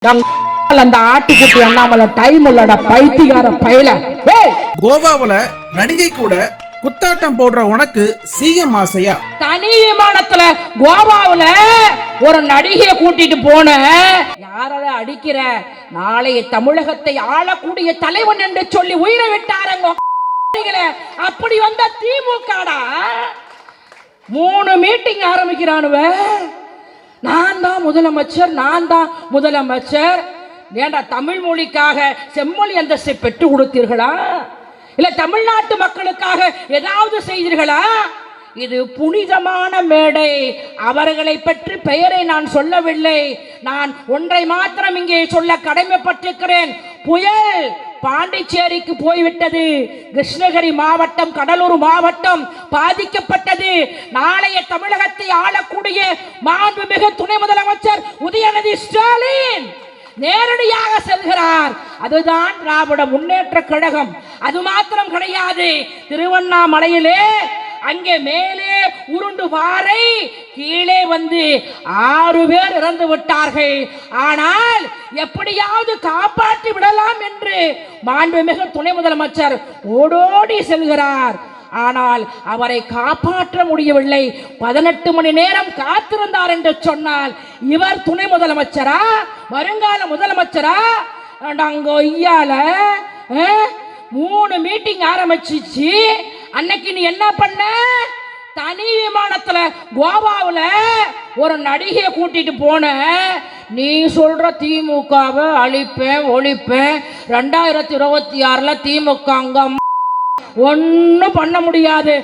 அந்த ஆட்டுக்குட்டி அண்ணாமலை டைம் உள்ளடா பைத்தியக்கார பயல. கோவாவுல நடிகை கூட குத்தாட்டம் போடுற உனக்கு சிஎம் ஆசையா? தனி விமானத்துல கோவாவுல ஒரு நடிகையை கூட்டிட்டு போன யாரால அடிக்கிற நாளைய தமிழகத்தை ஆளக்கூடிய தலைவன் என்று சொல்லி உயிரை விட்டாரங்க. அப்படி வந்த திமுகடா 3 மீட்டிங் ஆரம்பிக்கிறானுவ. நான் தான் முதலமைச்சர். ஏண்டா தமிழ் மொழிக்காக செம்மொழி அந்தஸ்தை பெற்று கொடுத்தீர்களா? இல்ல தமிழ்நாட்டு மக்களுக்காக ஏதாவது செய்தீர்களா? இது புனிதமான மேடை. அவர்களை பற்றி பெயரை நான் சொல்லவில்லை. நான் ஒன்றை மாத்திரம் இங்கே சொல்ல கடமைப்பட்டிருக்கிறேன். புயல் பாண்டிச்சேரிக்கு போய்விட்டது. கிருஷ்ணகிரி மாவட்டம், கடலூர் மாவட்டம் பாதிக்கப்பட்டது. நாளைய தமிழகத்தை ஆளக்கூடிய மாண்புமிகு துணை முதலமைச்சர் உதயநிதி ஸ்டாலின் நேரடியாக செல்கிறார். அதுதான் திராவிட முன்னேற்ற கழகம். அது மாத்திரம் கிடையாது. திருவண்ணாமலையிலே அங்கே மேலே உருண்டு பாறை, கீழே வந்து 6 பேர் இறந்து விட்டார்கள். ஆனால் எப்படியாவது காப்பாற்றி விடலாம் என்று மாண்புமிகு துணை முதலமைச்சர் ஓடோடி செல்கிறார். ஆனால் அவரை காப்பாற்ற முடியவில்லை. 18 மணி நேரம் காத்திருந்தார் என்று சொன்னால் இவர் துணை முதலமைச்சரா, வருங்கால முதலமைச்சரா? அங்க ஐயால 3 மீட்டிங் ஆரம்பிச்சிச்சு. அன்னைக்கு நீ என்ன பண்ண? தனி விமானத்துல கோவாவுல ஒரு நடிகையை கூட்டிட்டு போன. நீ சொல்ற திமுகவை அழிப்பேன் ஒழிப்பேன், 2026 திமுக அங்க ஒன்னும் பண்ண முடியாது.